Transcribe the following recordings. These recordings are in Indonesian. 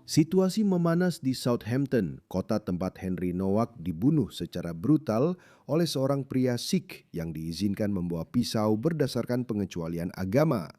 Situasi memanas di Southampton, kota tempat Henry Nowak dibunuh secara brutal oleh seorang pria Sikh yang diizinkan membawa pisau berdasarkan pengecualian agama,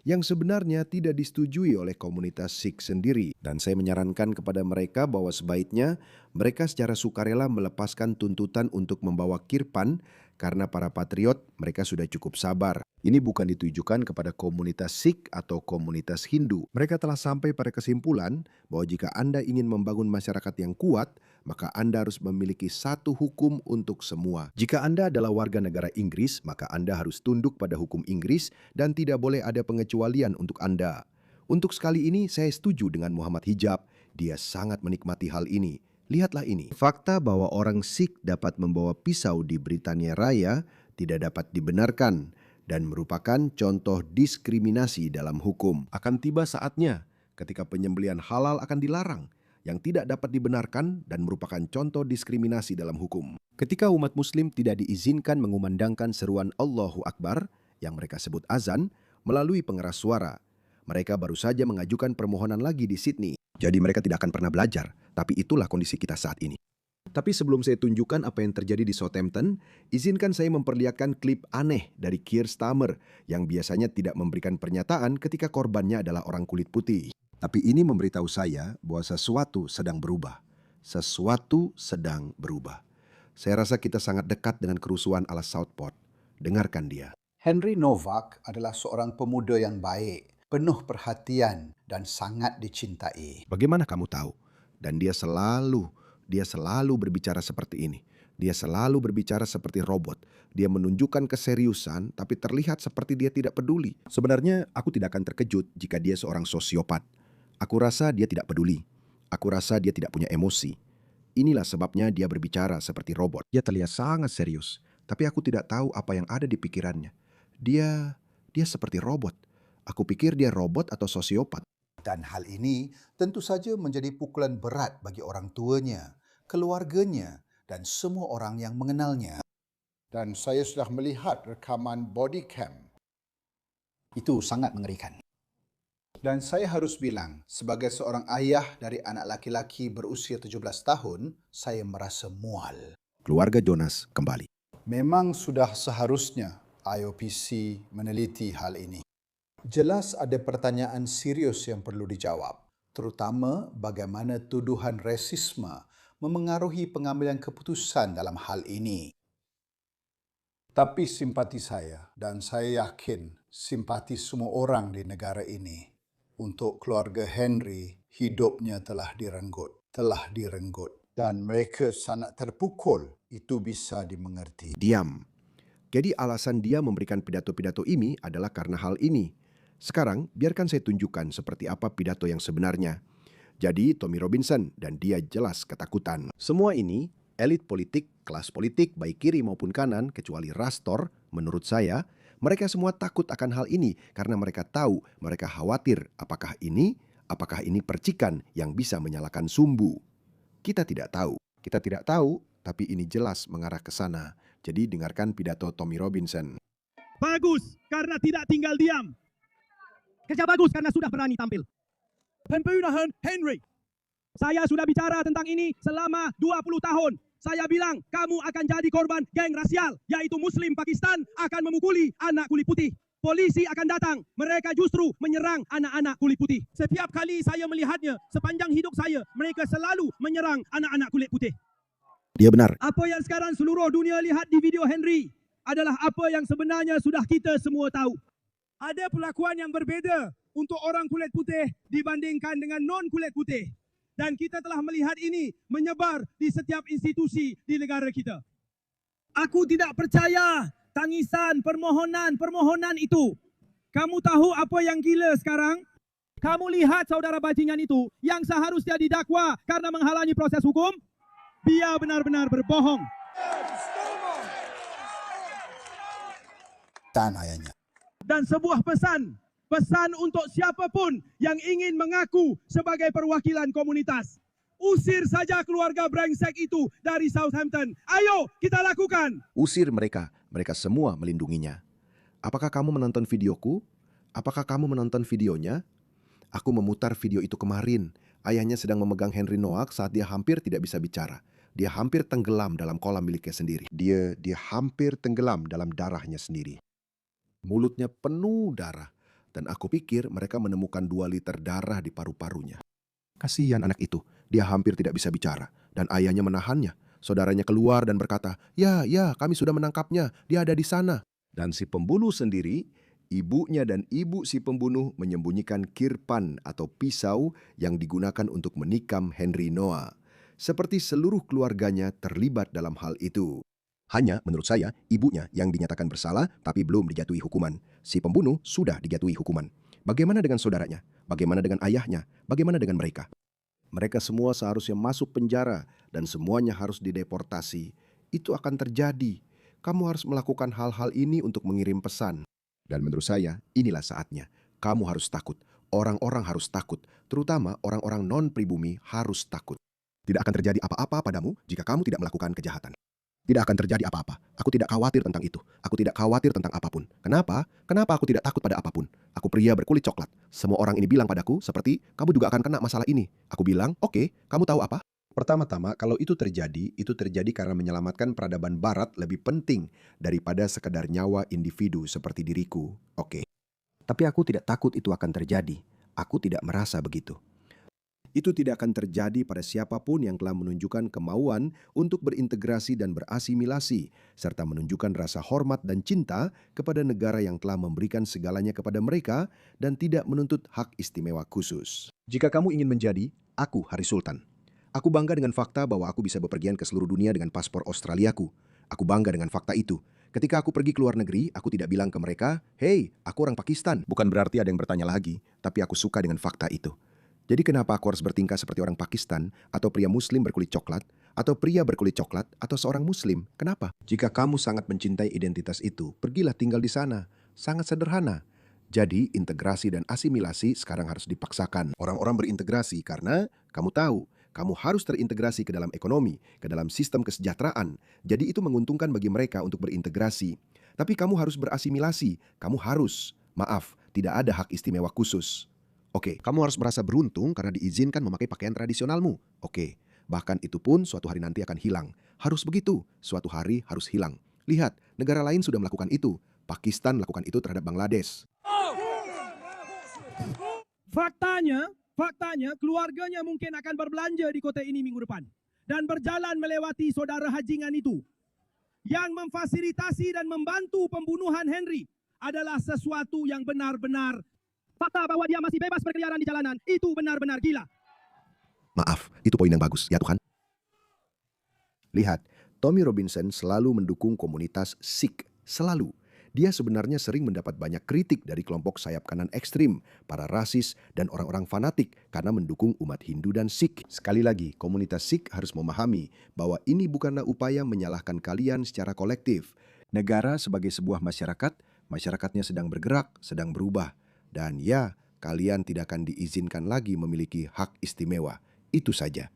yang sebenarnya tidak disetujui oleh komunitas Sikh sendiri. Dan saya menyarankan kepada mereka bahwa sebaiknya mereka secara sukarela melepaskan tuntutan untuk membawa kirpan karena para patriot mereka sudah cukup sabar. Ini bukan ditujukan kepada komunitas Sikh atau komunitas Hindu. Mereka telah sampai pada kesimpulan bahwa jika Anda ingin membangun masyarakat yang kuat, maka Anda harus memiliki satu hukum untuk semua. Jika Anda adalah warga negara Inggris, maka Anda harus tunduk pada hukum Inggris dan tidak boleh ada pengecualian untuk Anda. Untuk sekali ini saya setuju dengan Muhammad Hijab. Dia sangat menikmati hal ini. Lihatlah ini. Fakta bahwa orang Sikh dapat membawa pisau di Britania Raya tidak dapat dibenarkan dan merupakan contoh diskriminasi dalam hukum. Akan tiba saatnya ketika penyembelihan halal akan dilarang, yang tidak dapat dibenarkan dan merupakan contoh diskriminasi dalam hukum. Ketika umat muslim tidak diizinkan mengumandangkan seruan Allahu Akbar, yang mereka sebut azan, melalui pengeras suara, mereka baru saja mengajukan permohonan lagi di Sydney. Jadi mereka tidak akan pernah belajar, tapi itulah kondisi kita saat ini. Tapi sebelum saya tunjukkan apa yang terjadi di Southampton, izinkan saya memperlihatkan klip aneh dari Keir Starmer yang biasanya tidak memberikan pernyataan ketika korbannya adalah orang kulit putih. Tapi ini memberitahu saya bahwa sesuatu sedang berubah. Sesuatu sedang berubah. Saya rasa kita sangat dekat dengan kerusuhan ala Southport. Dengarkan dia. Henry Nowak adalah seorang pemuda yang baik, penuh perhatian dan sangat dicintai. Bagaimana kamu tahu? Dan dia selalu berbicara seperti ini. Dia selalu berbicara seperti robot. Dia menunjukkan keseriusan, tapi terlihat seperti dia tidak peduli. Sebenarnya, aku tidak akan terkejut jika dia seorang sosiopat. Aku rasa dia tidak peduli. Aku rasa dia tidak punya emosi. Inilah sebabnya dia berbicara seperti robot. Dia terlihat sangat serius, tapi aku tidak tahu apa yang ada di pikirannya. Dia seperti robot. Aku pikir dia robot atau sosiopat. Dan hal ini tentu saja menjadi pukulan berat bagi orang tuanya, keluarganya, dan semua orang yang mengenalnya. Dan saya sudah melihat rekaman body cam. Itu sangat mengerikan. Dan saya harus bilang, sebagai seorang ayah dari anak laki-laki berusia 17 tahun, saya merasa mual. Keluarga Jonas kembali. Memang sudah seharusnya IOPC meneliti hal ini. Jelas ada pertanyaan serius yang perlu dijawab, terutama bagaimana tuduhan rasisme memengaruhi pengambilan keputusan dalam hal ini. Tapi simpati saya, dan saya yakin simpati semua orang di negara ini, untuk keluarga Henry, hidupnya telah direnggut. Dan mereka sangat terpukul, itu bisa dimengerti. Diam. Jadi alasan dia memberikan pidato-pidato ini adalah karena hal ini. Sekarang, biarkan saya tunjukkan seperti apa pidato yang sebenarnya. Jadi, Tommy Robinson, dan dia jelas ketakutan. Semua ini, elit politik, kelas politik, baik kiri maupun kanan, kecuali Rastor, menurut saya, mereka semua takut akan hal ini karena mereka tahu, mereka khawatir apakah ini percikan yang bisa menyalakan sumbu. Kita tidak tahu, tapi ini jelas mengarah ke sana. Jadi dengarkan pidato Tommy Robinson. Bagus karena tidak tinggal diam. Kerja bagus karena sudah berani tampil. Pembunuhan Henry. Saya sudah bicara tentang ini selama 20 tahun. Saya bilang kamu akan jadi korban geng rasial, yaitu Muslim Pakistan akan memukuli anak kulit putih. Polisi akan datang, mereka justru menyerang anak-anak kulit putih. Setiap kali saya melihatnya, sepanjang hidup saya, mereka selalu menyerang anak-anak kulit putih. Dia benar. Apa yang sekarang seluruh dunia lihat di video Henry adalah apa yang sebenarnya sudah kita semua tahu. Ada perlakuan yang berbeza untuk orang kulit putih dibandingkan dengan non kulit putih. Dan kita telah melihat ini menyebar di setiap institusi di negara kita. Aku tidak percaya tangisan, permohonan itu. Kamu tahu apa yang gila sekarang? Kamu lihat saudara bajingan itu yang seharusnya didakwa karena menghalangi proses hukum? Dia benar-benar berbohong. Dan ayahnya. Dan sebuah pesan untuk siapapun yang ingin mengaku sebagai perwakilan komunitas. Usir saja keluarga brengsek itu dari Southampton. Ayo kita lakukan. Usir mereka, mereka semua melindunginya. Apakah kamu menonton videoku? Apakah kamu menonton videonya? Aku memutar video itu kemarin. Ayahnya sedang memegang Henry Nowak saat dia hampir tidak bisa bicara. Dia hampir tenggelam dalam kolam miliknya sendiri. Dia hampir tenggelam dalam darahnya sendiri. Mulutnya penuh darah. Dan aku pikir mereka menemukan 2 liter darah di paru-parunya. Kasihan anak itu, dia hampir tidak bisa bicara. Dan ayahnya menahannya. Saudaranya keluar dan berkata, ya, kami sudah menangkapnya, dia ada di sana. Dan si pembunuh sendiri, ibunya dan ibu si pembunuh menyembunyikan kirpan atau pisau yang digunakan untuk menikam Henry Noah. Seperti seluruh keluarganya terlibat dalam hal itu. Hanya menurut saya, ibunya yang dinyatakan bersalah tapi belum dijatuhi hukuman. Si pembunuh sudah dijatuhi hukuman. Bagaimana dengan saudaranya? Bagaimana dengan ayahnya? Bagaimana dengan mereka? Mereka semua seharusnya masuk penjara dan semuanya harus dideportasi. Itu akan terjadi. Kamu harus melakukan hal-hal ini untuk mengirim pesan. Dan menurut saya, inilah saatnya. Kamu harus takut. Orang-orang harus takut. Terutama orang-orang non-pribumi harus takut. Tidak akan terjadi apa-apa padamu jika kamu tidak melakukan kejahatan. Tidak akan terjadi apa-apa. Aku tidak khawatir tentang itu. Aku tidak khawatir tentang apapun. Kenapa? Kenapa aku tidak takut pada apapun? Aku pria berkulit coklat. Semua orang ini bilang padaku seperti, kamu juga akan kena masalah ini. Aku bilang, oke, kamu tahu apa? Pertama-tama, kalau itu terjadi karena menyelamatkan peradaban barat lebih penting daripada sekedar nyawa individu seperti diriku. Oke. Tapi aku tidak takut itu akan terjadi. Aku tidak merasa begitu. Itu tidak akan terjadi pada siapapun yang telah menunjukkan kemauan untuk berintegrasi dan berasimilasi, serta menunjukkan rasa hormat dan cinta kepada negara yang telah memberikan segalanya kepada mereka dan tidak menuntut hak istimewa khusus. Jika kamu ingin menjadi, aku Haris Sultan. Aku bangga dengan fakta bahwa aku bisa bepergian ke seluruh dunia dengan paspor Australiaku. Aku bangga dengan fakta itu. Ketika aku pergi ke luar negeri, aku tidak bilang ke mereka, "Hei, aku orang Pakistan." Bukan berarti ada yang bertanya lagi, tapi aku suka dengan fakta itu. Jadi kenapa aku harus bertingkah seperti orang Pakistan, atau pria muslim berkulit coklat, atau pria berkulit coklat, atau seorang muslim? Kenapa? Jika kamu sangat mencintai identitas itu, pergilah tinggal di sana. Sangat sederhana. Jadi integrasi dan asimilasi sekarang harus dipaksakan. Orang-orang berintegrasi karena kamu tahu, kamu harus terintegrasi ke dalam ekonomi, ke dalam sistem kesejahteraan. Jadi itu menguntungkan bagi mereka untuk berintegrasi. Tapi kamu harus berasimilasi. Kamu harus, tidak ada hak istimewa khusus. Oke, kamu harus merasa beruntung karena diizinkan memakai pakaian tradisionalmu. Oke, bahkan itu pun suatu hari nanti akan hilang. Harus begitu, suatu hari harus hilang. Lihat, negara lain sudah melakukan itu. Pakistan melakukan itu terhadap Bangladesh. Faktanya keluarganya mungkin akan berbelanja di kota ini minggu depan. Dan berjalan melewati saudara hajingan itu. Yang memfasilitasi dan membantu pembunuhan Henry adalah sesuatu yang benar-benar fakta bahwa dia masih bebas berkeliaran di jalanan, itu benar-benar gila. Itu poin yang bagus, ya Tuhan. Lihat, Tommy Robinson selalu mendukung komunitas Sikh, selalu. Dia sebenarnya sering mendapat banyak kritik dari kelompok sayap kanan ekstrim, para rasis, dan orang-orang fanatik karena mendukung umat Hindu dan Sikh. Sekali lagi, komunitas Sikh harus memahami bahwa ini bukanlah upaya menyalahkan kalian secara kolektif. Negara sebagai sebuah masyarakat, masyarakatnya sedang bergerak, sedang berubah. Dan ya, kalian tidak akan diizinkan lagi memiliki hak istimewa. Itu saja.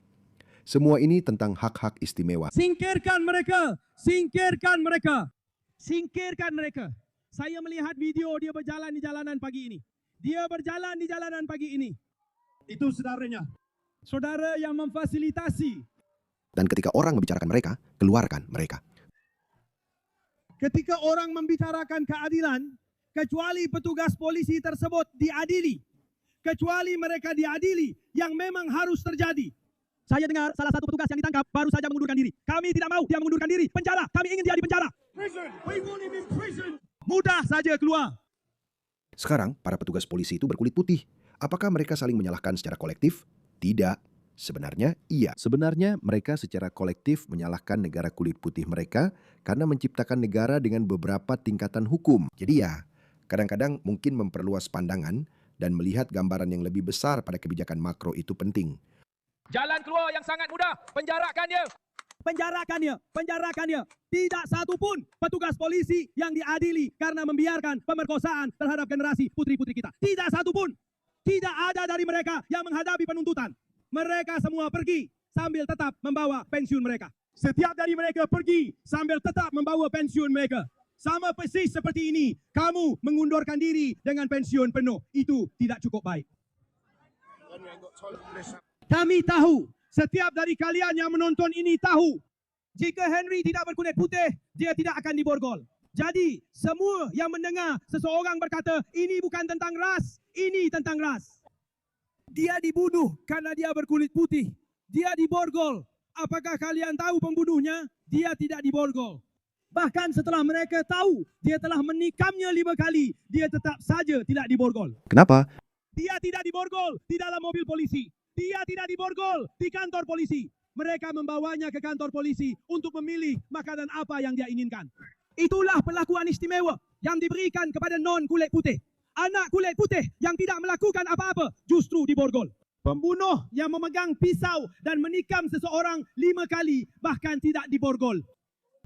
Semua ini tentang hak-hak istimewa. Singkirkan mereka! Singkirkan mereka! Singkirkan mereka! Saya melihat video dia berjalan di jalanan pagi ini. Dia berjalan di jalanan pagi ini. Itu saudaranya. Saudara yang memfasilitasi. Dan ketika orang membicarakan mereka, keluarkan mereka. Ketika orang membicarakan keadilan, kecuali petugas polisi tersebut diadili. Kecuali mereka diadili, yang memang harus terjadi. Saya dengar salah satu petugas yang ditangkap baru saja mengundurkan diri. Kami tidak mau dia mengundurkan diri. Penjara, kami ingin dia di penjara. Prison. We want him in prison. Mudah saja keluar. Sekarang, para petugas polisi itu berkulit putih. Apakah mereka saling menyalahkan secara kolektif? Tidak. Sebenarnya, iya. Sebenarnya, mereka secara kolektif menyalahkan negara kulit putih mereka karena menciptakan negara dengan beberapa tingkatan hukum. Jadi ya, kadang-kadang mungkin memperluas pandangan dan melihat gambaran yang lebih besar pada kebijakan makro itu penting. Jalan keluar yang sangat mudah, penjarakan dia. Penjarakan dia. Tidak satu pun petugas polisi yang diadili karena membiarkan pemerkosaan terhadap generasi putri-putri kita. Tidak satu pun. Tidak ada dari mereka yang menghadapi penuntutan. Mereka semua pergi sambil tetap membawa pensiun mereka. Setiap dari mereka pergi sambil tetap membawa pensiun mereka. Sama persis seperti ini, kamu mengundurkan diri dengan pensiun penuh. Itu tidak cukup baik. Kami tahu, setiap dari kalian yang menonton ini tahu, jika Henry tidak berkulit putih, dia tidak akan diborgol. Jadi, semua yang mendengar seseorang berkata, ini bukan tentang ras, ini tentang ras. Dia dibunuh karena dia berkulit putih. Dia diborgol. Apakah kalian tahu pembunuhnya? Dia tidak diborgol. Bahkan setelah mereka tahu dia telah menikamnya 5 kali, dia tetap saja tidak diborgol. Kenapa? Dia tidak diborgol di dalam mobil polisi. Dia tidak diborgol di kantor polisi. Mereka membawanya ke kantor polisi untuk memilih makanan apa yang dia inginkan. Itulah perlakuan istimewa yang diberikan kepada non kulit putih. Anak kulit putih yang tidak melakukan apa-apa justru diborgol. Pembunuh yang memegang pisau dan menikam seseorang 5 kali bahkan tidak diborgol.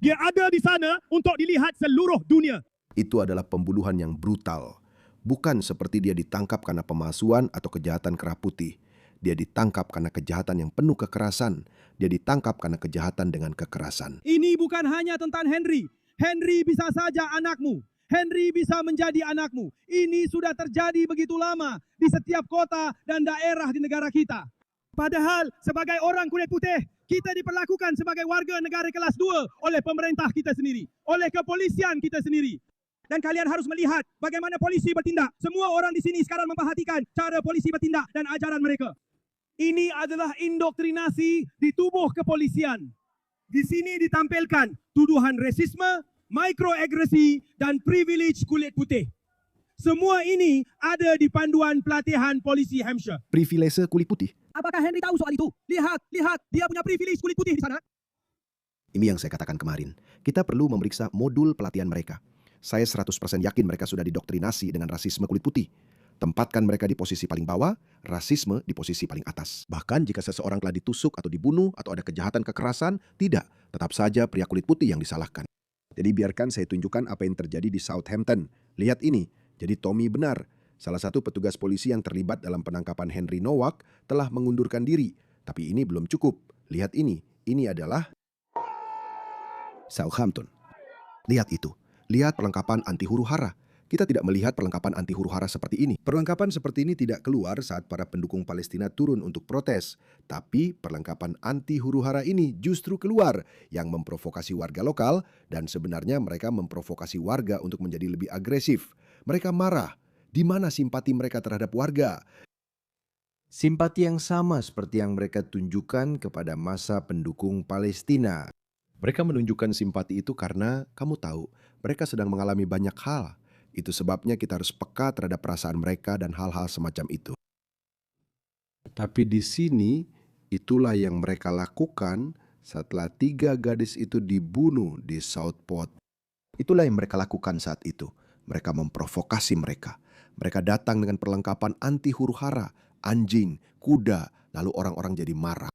Dia ada di sana untuk dilihat seluruh dunia. Itu adalah pembunuhan yang brutal. Bukan seperti dia ditangkap karena pemalsuan atau kejahatan kerah putih. Dia ditangkap karena kejahatan yang penuh kekerasan. Dia ditangkap karena kejahatan dengan kekerasan. Ini bukan hanya tentang Henry. Henry bisa saja anakmu. Henry bisa menjadi anakmu. Ini sudah terjadi begitu lama di setiap kota dan daerah di negara kita. Padahal sebagai orang kulit putih, kita diperlakukan sebagai warga negara kelas 2 oleh pemerintah kita sendiri, oleh kepolisian kita sendiri. Dan kalian harus melihat bagaimana polisi bertindak. Semua orang di sini sekarang memperhatikan cara polisi bertindak dan ajaran mereka. Ini adalah indoktrinasi di tubuh kepolisian. Di sini ditampilkan tuduhan rasisme, mikroagresi, dan privilege kulit putih. Semua ini ada di panduan pelatihan polisi Hampshire. Privilese kulit putih. Apakah Henry tahu soal itu? Lihat, dia punya privilege kulit putih di sana. Ini yang saya katakan kemarin. Kita perlu memeriksa modul pelatihan mereka. Saya 100% yakin mereka sudah didoktrinasi dengan rasisme kulit putih. Tempatkan mereka di posisi paling bawah, rasisme di posisi paling atas. Bahkan jika seseorang telah ditusuk atau dibunuh atau ada kejahatan kekerasan, tidak. Tetap saja pria kulit putih yang disalahkan. Jadi biarkan saya tunjukkan apa yang terjadi di Southampton. Lihat ini. Jadi Tommy benar. Salah satu petugas polisi yang terlibat dalam penangkapan Henry Nowak telah mengundurkan diri. Tapi ini belum cukup. Lihat ini. Ini adalah Southampton. Lihat itu. Lihat perlengkapan anti huru-hara. Kita tidak melihat perlengkapan anti huru-hara seperti ini. Perlengkapan seperti ini tidak keluar saat para pendukung Palestina turun untuk protes. Tapi perlengkapan anti huru-hara ini justru keluar yang memprovokasi warga lokal dan sebenarnya mereka memprovokasi warga untuk menjadi lebih agresif. Mereka marah. Di mana simpati mereka terhadap warga? Simpati yang sama seperti yang mereka tunjukkan kepada massa pendukung Palestina. Mereka menunjukkan simpati itu karena kamu tahu, mereka sedang mengalami banyak hal. Itu sebabnya kita harus peka terhadap perasaan mereka dan hal-hal semacam itu. Tapi di sini, itulah yang mereka lakukan setelah 3 gadis itu dibunuh di Southport. Itulah yang mereka lakukan saat itu. Mereka memprovokasi mereka. Mereka datang dengan perlengkapan anti huru-hara, anjing, kuda, lalu orang-orang jadi marah.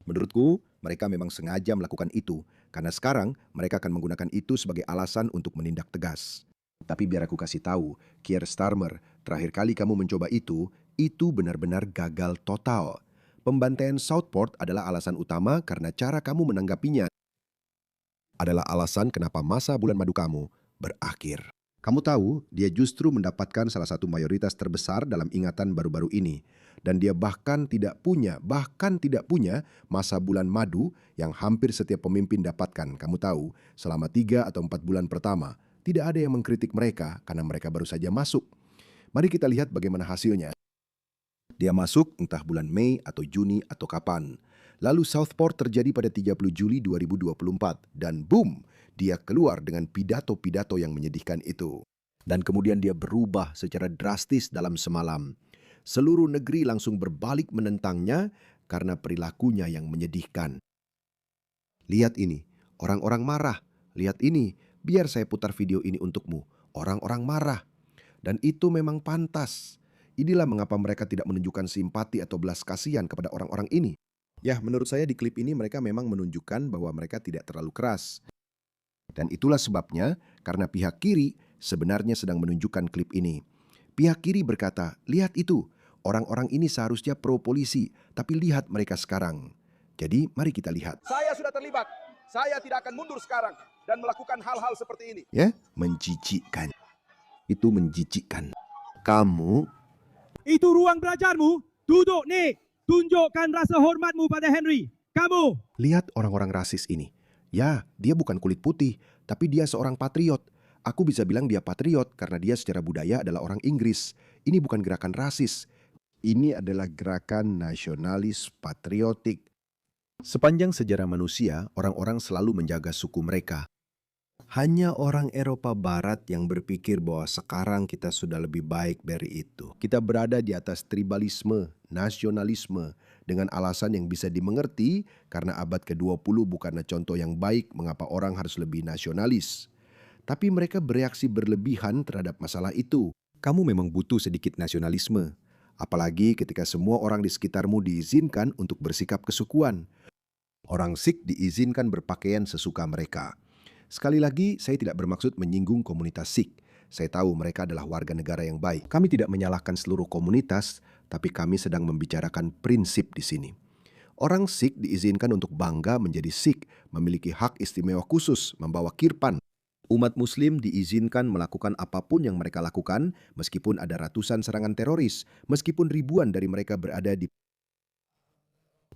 Menurutku, mereka memang sengaja melakukan itu, karena sekarang mereka akan menggunakan itu sebagai alasan untuk menindak tegas. Tapi biar aku kasih tahu, Keir Starmer, terakhir kali kamu mencoba itu benar-benar gagal total. Pembantaian Southport adalah alasan utama karena cara kamu menanggapinya adalah alasan kenapa masa bulan madu kamu berakhir. Kamu tahu, dia justru mendapatkan salah satu mayoritas terbesar dalam ingatan baru-baru ini. Dan dia bahkan tidak punya masa bulan madu yang hampir setiap pemimpin dapatkan. Kamu tahu, selama 3 atau 4 bulan pertama, tidak ada yang mengkritik mereka karena mereka baru saja masuk. Mari kita lihat bagaimana hasilnya. Dia masuk entah bulan Mei atau Juni atau kapan. Lalu Southport terjadi pada 30 Juli 2024 dan boom, dia keluar dengan pidato-pidato yang menyedihkan itu. Dan kemudian dia berubah secara drastis dalam semalam. Seluruh negeri langsung berbalik menentangnya karena perilakunya yang menyedihkan. Lihat ini, orang-orang marah. Lihat ini, biar saya putar video ini untukmu. Orang-orang marah. Dan itu memang pantas. Inilah mengapa mereka tidak menunjukkan simpati atau belas kasihan kepada orang-orang ini. Ya, menurut saya di klip ini mereka memang menunjukkan bahwa mereka tidak terlalu keras. Dan itulah sebabnya karena pihak kiri sebenarnya sedang menunjukkan klip ini. Pihak kiri berkata, lihat itu, orang-orang ini seharusnya pro polisi, tapi lihat mereka sekarang. Jadi mari kita lihat. Saya sudah terlibat. Saya tidak akan mundur sekarang dan melakukan hal-hal seperti ini. Ya, menjijikkan. Itu menjijikkan. Kamu Itu ruang belajarmu. Duduk nih. tunjukkan rasa hormatmu pada Henry. Kamu. Lihat orang-orang rasis ini. Ya, dia bukan kulit putih, tapi dia seorang patriot. Aku bisa bilang dia patriot karena dia secara budaya adalah orang Inggris. Ini bukan gerakan rasis. Ini adalah gerakan nasionalis patriotik. Sepanjang sejarah manusia, orang-orang selalu menjaga suku mereka. Hanya orang Eropa Barat yang berpikir bahwa sekarang kita sudah lebih baik dari itu. Kita berada di atas tribalisme, nasionalisme, dengan alasan yang bisa dimengerti karena abad ke-20 bukanlah contoh yang baik mengapa orang harus lebih nasionalis. Tapi mereka bereaksi berlebihan terhadap masalah itu. Kamu memang butuh sedikit nasionalisme. Apalagi ketika semua orang di sekitarmu diizinkan untuk bersikap kesukuan. Orang Sikh diizinkan berpakaian sesuka mereka. Sekali lagi, saya tidak bermaksud menyinggung komunitas Sikh. Saya tahu mereka adalah warga negara yang baik. Kami tidak menyalahkan seluruh komunitas, tapi kami sedang membicarakan prinsip di sini. Orang Sikh diizinkan untuk bangga menjadi Sikh, memiliki hak istimewa khusus, membawa kirpan. Umat Muslim diizinkan melakukan apapun yang mereka lakukan, meskipun ada ratusan serangan teroris, meskipun ribuan dari mereka berada di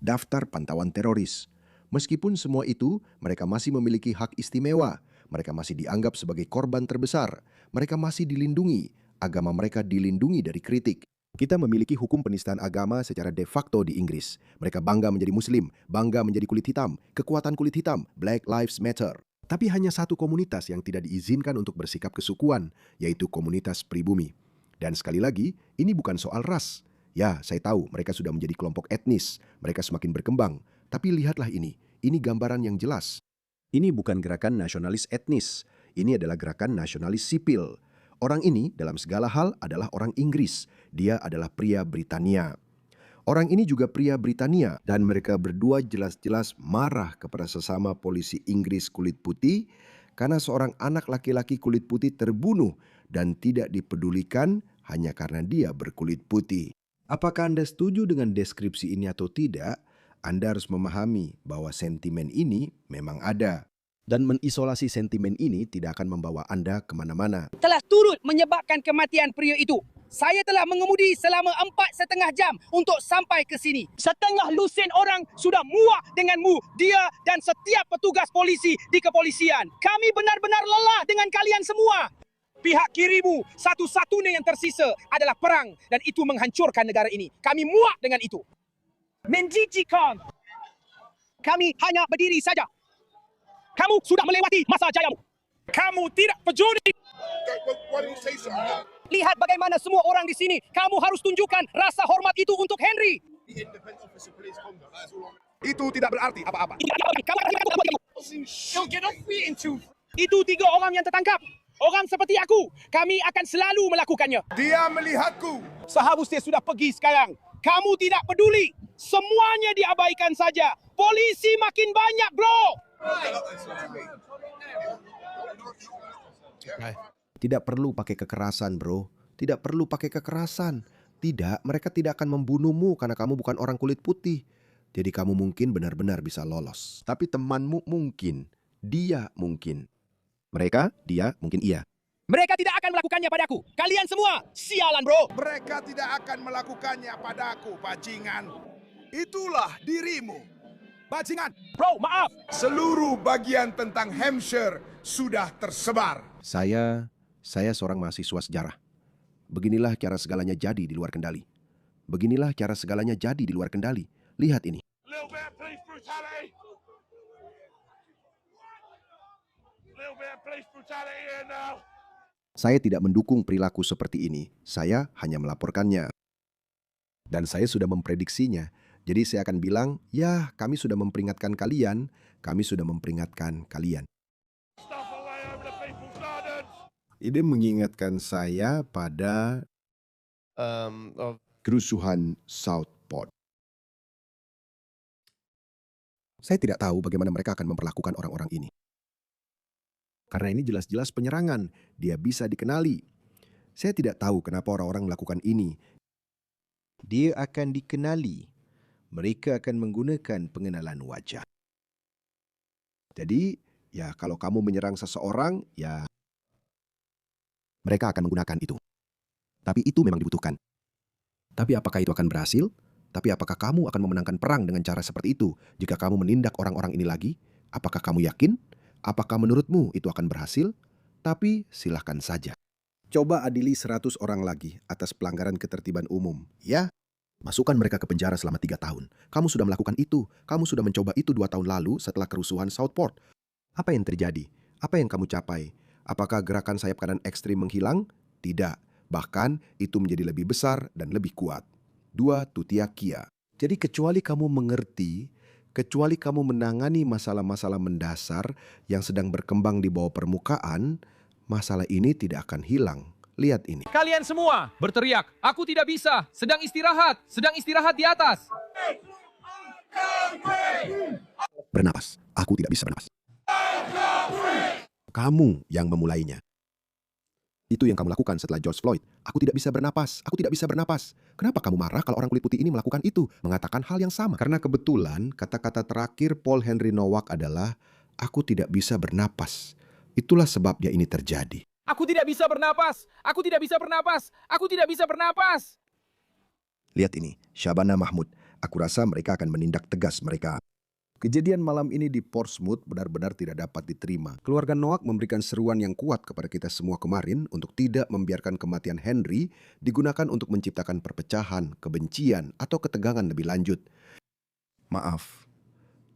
daftar pantauan teroris. Meskipun semua itu, mereka masih memiliki hak istimewa. Mereka masih dianggap sebagai korban terbesar. Mereka masih dilindungi. Agama mereka dilindungi dari kritik. Kita memiliki hukum penistaan agama secara de facto di Inggris. Mereka bangga menjadi Muslim, bangga menjadi kulit hitam, kekuatan kulit hitam, Black Lives Matter. Tapi hanya satu komunitas yang tidak diizinkan untuk bersikap kesukuan, yaitu komunitas pribumi. Dan sekali lagi, ini bukan soal ras. Ya, saya tahu mereka sudah menjadi kelompok etnis. Mereka semakin berkembang. Tapi lihatlah ini gambaran yang jelas. Ini bukan gerakan nasionalis etnis, ini adalah gerakan nasionalis sipil. Orang ini dalam segala hal adalah orang Inggris, dia adalah pria Britania. Orang ini juga pria Britania dan mereka berdua jelas-jelas marah kepada sesama polisi Inggris kulit putih karena seorang anak laki-laki kulit putih terbunuh dan tidak dipedulikan hanya karena dia berkulit putih. Apakah Anda setuju dengan deskripsi ini atau tidak? Anda harus memahami bahwa sentimen ini memang ada. Dan mengisolasi sentimen ini tidak akan membawa Anda kemana-mana. Telah turut menyebabkan kematian pria itu. Saya telah mengemudi selama 4,5 jam untuk sampai ke sini. Setengah lusin orang sudah muak denganmu, dia dan setiap petugas polisi di kepolisian. Kami benar-benar lelah dengan kalian semua. Pihak kirimu, satu-satunya yang tersisa adalah perang dan itu menghancurkan negara ini. Kami muak dengan itu. Menjijikan. Kami hanya berdiri saja. Kamu sudah melewati masa jayamu. Kamu tidak peduli. Lihat bagaimana semua orang di sini. Kamu harus tunjukkan rasa hormat itu untuk Henry. Itu tidak berarti apa-apa. Itu 3 orang yang tertangkap. Orang seperti aku. Kami akan selalu melakukannya. Dia melihatku. Seharusnya sudah pergi sekarang. Kamu tidak peduli. Semuanya diabaikan saja. Polisi makin banyak, bro. Tidak perlu pakai kekerasan, bro. Tidak perlu pakai kekerasan. Tidak, mereka tidak akan membunuhmu karena kamu bukan orang kulit putih. Jadi kamu mungkin benar-benar bisa lolos. Tapi temanmu mungkin. Dia mungkin. Mereka, dia, mungkin iya. Mereka tidak akan melakukannya padaku. Kalian semua, sialan, bro. Mereka tidak akan melakukannya padaku, bajingan. Itulah dirimu, bajingan. Bro, maaf. Seluruh bagian tentang Hampshire sudah tersebar. Saya seorang mahasiswa sejarah. Beginilah cara segalanya jadi di luar kendali. Beginilah cara segalanya jadi di luar kendali. Lihat ini. Little bit of police brutality. Little bit of police brutality here now. Saya tidak mendukung perilaku seperti ini. Saya hanya melaporkannya. Dan saya sudah memprediksinya. Jadi saya akan bilang, ya kami sudah memperingatkan kalian. Kami sudah memperingatkan kalian. Stuff away over the people's gardens. Ini mengingatkan saya pada kerusuhan Southport. Saya tidak tahu bagaimana mereka akan memperlakukan orang-orang ini. Karena ini jelas-jelas penyerangan, dia bisa dikenali. Saya tidak tahu kenapa orang-orang melakukan ini. Dia akan dikenali. Mereka akan menggunakan pengenalan wajah. Jadi, ya kalau kamu menyerang seseorang, ya mereka akan menggunakan itu. Tapi itu memang dibutuhkan. Tapi apakah itu akan berhasil? Tapi apakah kamu akan memenangkan perang dengan cara seperti itu jika kamu menindak orang-orang ini lagi? Apakah kamu yakin? Apakah menurutmu itu akan berhasil? Tapi silahkan saja. Coba adili 100 orang lagi atas pelanggaran ketertiban umum. Ya, masukkan mereka ke penjara selama 3 tahun. Kamu sudah melakukan itu. Kamu sudah mencoba itu 2 tahun lalu setelah kerusuhan Southport. Apa yang terjadi? Apa yang kamu capai? Apakah gerakan sayap kanan ekstrim menghilang? Tidak. Bahkan itu menjadi lebih besar dan lebih kuat. 2 Tutia Kia. Jadi kecuali kamu mengerti, kecuali kamu menangani masalah-masalah mendasar yang sedang berkembang di bawah permukaan, masalah ini tidak akan hilang. Lihat ini. Kalian semua berteriak, aku tidak bisa, sedang istirahat di atas. Bernapas. Aku tidak bisa bernapas. Kamu yang memulainya. Itu yang kamu lakukan setelah George Floyd. Aku tidak bisa bernapas. Aku tidak bisa bernapas. Kenapa kamu marah kalau orang kulit putih ini melakukan itu? Mengatakan hal yang sama. Karena kebetulan kata-kata terakhir Paul Henry Nowak adalah, aku tidak bisa bernapas. Itulah sebabnya ini terjadi. Aku tidak bisa bernapas. Aku tidak bisa bernapas. Aku tidak bisa bernapas. Lihat ini, Syabana Mahmud. Aku rasa mereka akan menindak tegas mereka. Kejadian malam ini di Portsmouth benar-benar tidak dapat diterima. Keluarga Nowak memberikan seruan yang kuat kepada kita semua kemarin untuk tidak membiarkan kematian Henry digunakan untuk menciptakan perpecahan, kebencian, atau ketegangan lebih lanjut. Maaf.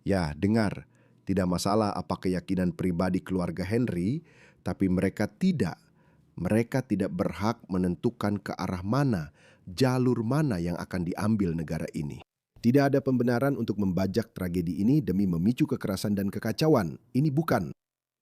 Ya, dengar. Tidak masalah apa keyakinan pribadi keluarga Henry, tapi mereka tidak berhak menentukan ke arah mana, jalur mana yang akan diambil negara ini. Tidak ada pembenaran untuk membajak tragedi ini demi memicu kekerasan dan kekacauan. Ini bukan.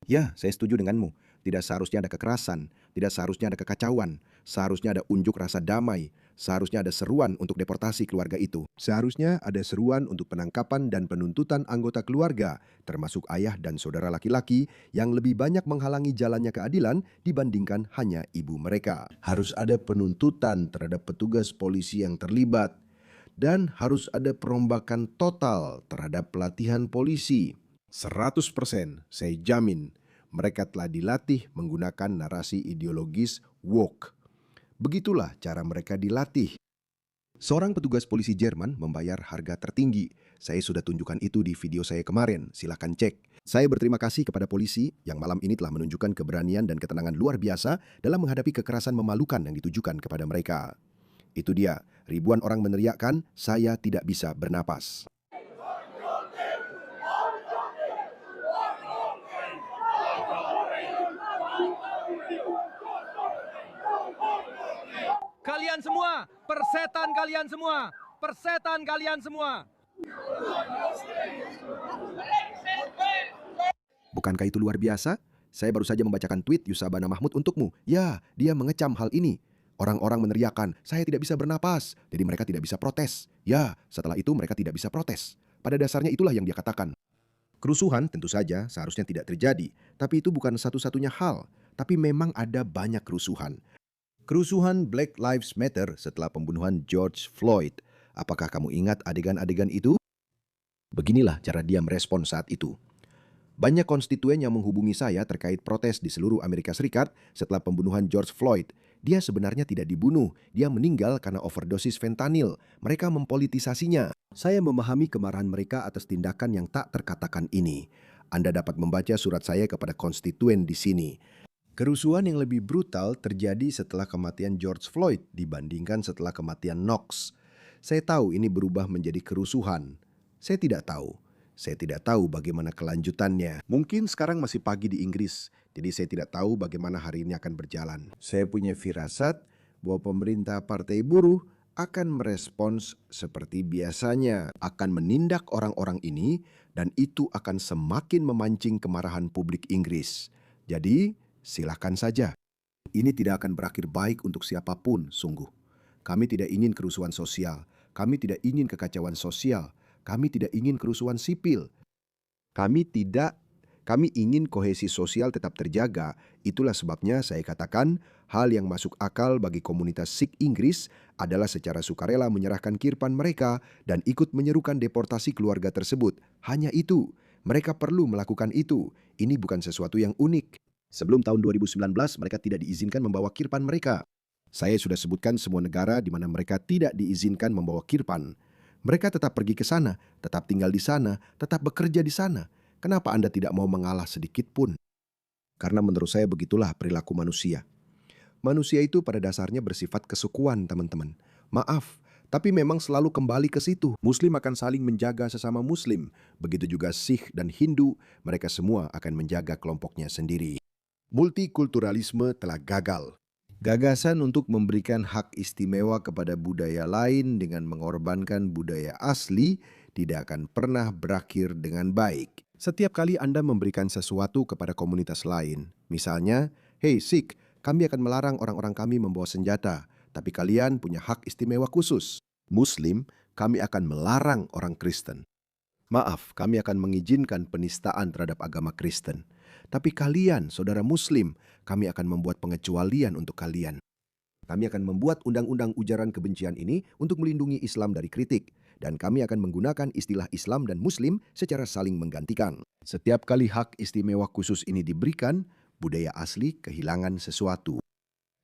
Ya, saya setuju denganmu. Tidak seharusnya ada kekerasan, tidak seharusnya ada kekacauan. Seharusnya ada unjuk rasa damai. Seharusnya ada seruan untuk deportasi keluarga itu. Seharusnya ada seruan untuk penangkapan dan penuntutan anggota keluarga, termasuk ayah dan saudara laki-laki yang lebih banyak menghalangi jalannya keadilan dibandingkan hanya ibu mereka. Harus ada penuntutan terhadap petugas polisi yang terlibat. Dan harus ada perombakan total terhadap pelatihan polisi. 100% saya jamin mereka telah dilatih menggunakan narasi ideologis woke. Begitulah cara mereka dilatih. Seorang petugas polisi Jerman membayar harga tertinggi. Saya sudah tunjukkan itu di video saya kemarin, silakan cek. Saya berterima kasih kepada polisi yang malam ini telah menunjukkan keberanian dan ketenangan luar biasa dalam menghadapi kekerasan memalukan yang ditujukan kepada mereka. Itu dia, ribuan orang meneriakkan, saya tidak bisa bernapas. Kalian semua, persetan kalian semua, persetan kalian semua. Bukankah itu luar biasa? Saya baru saja membacakan tweet Yusabana Mahmud untukmu. Ya, dia mengecam hal ini. Orang-orang meneriakkan, saya tidak bisa bernapas. Jadi mereka tidak bisa protes. Ya, setelah itu mereka tidak bisa protes. Pada dasarnya itulah yang dia katakan. Kerusuhan tentu saja seharusnya tidak terjadi. Tapi itu bukan satu-satunya hal. Tapi memang ada banyak kerusuhan. Kerusuhan Black Lives Matter setelah pembunuhan George Floyd. Apakah kamu ingat adegan-adegan itu? Beginilah cara dia merespon saat itu. Banyak konstituen yang menghubungi saya terkait protes di seluruh Amerika Serikat setelah pembunuhan George Floyd. Dia sebenarnya tidak dibunuh, dia meninggal karena overdosis fentanyl. Mereka mempolitisasinya. Saya memahami kemarahan mereka atas tindakan yang tak terkatakan ini. Anda dapat membaca surat saya kepada konstituen di sini. Kerusuhan yang lebih brutal terjadi setelah kematian George Floyd dibandingkan setelah kematian Knox. Saya tahu ini berubah menjadi kerusuhan. Saya tidak tahu. Saya tidak tahu bagaimana kelanjutannya. Mungkin sekarang masih pagi di Inggris, jadi saya tidak tahu bagaimana hari ini akan berjalan. Saya punya firasat bahwa pemerintah Partai Buruh akan merespons seperti biasanya, akan menindak orang-orang ini, dan itu akan semakin memancing kemarahan publik Inggris. Jadi, silakan saja. Ini tidak akan berakhir baik untuk siapapun, sungguh. Kami tidak ingin kerusuhan sosial. Kami tidak ingin kekacauan sosial. Kami tidak ingin kerusuhan sipil. Kami ingin kohesi sosial tetap terjaga. Itulah sebabnya saya katakan hal yang masuk akal bagi komunitas Sikh Inggris adalah secara sukarela menyerahkan kirpan mereka dan ikut menyerukan deportasi keluarga tersebut. Hanya itu. Mereka perlu melakukan itu. Ini bukan sesuatu yang unik. Sebelum tahun 2019, mereka tidak diizinkan membawa kirpan mereka. Saya sudah sebutkan semua negara di mana mereka tidak diizinkan membawa kirpan. Mereka tetap pergi ke sana, tetap tinggal di sana, tetap bekerja di sana. Kenapa Anda tidak mau mengalah sedikit pun? Karena menurut saya begitulah perilaku manusia. Manusia itu pada dasarnya bersifat kesukuan, teman-teman. Maaf, tapi memang selalu kembali ke situ. Muslim akan saling menjaga sesama Muslim. Begitu juga Sikh dan Hindu, mereka semua akan menjaga kelompoknya sendiri. Multikulturalisme telah gagal. Gagasan untuk memberikan hak istimewa kepada budaya lain dengan mengorbankan budaya asli tidak akan pernah berakhir dengan baik. Setiap kali Anda memberikan sesuatu kepada komunitas lain, misalnya, "Hey Sikh, kami akan melarang orang-orang kami membawa senjata, tapi kalian punya hak istimewa khusus. Muslim, kami akan melarang orang Kristen. Maaf, kami akan mengizinkan penistaan terhadap agama Kristen. Tapi kalian, saudara Muslim, kami akan membuat pengecualian untuk kalian. Kami akan membuat undang-undang ujaran kebencian ini untuk melindungi Islam dari kritik. Dan kami akan menggunakan istilah Islam dan Muslim secara saling menggantikan." Setiap kali hak istimewa khusus ini diberikan, budaya asli kehilangan sesuatu.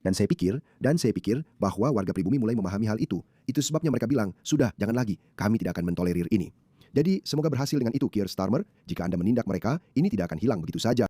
Dan saya pikir bahwa warga pribumi mulai memahami hal itu. Itu sebabnya mereka bilang, "Sudah, jangan lagi, kami tidak akan mentolerir ini." Jadi semoga berhasil dengan itu, Keir Starmer. Jika Anda menindak mereka, ini tidak akan hilang begitu saja.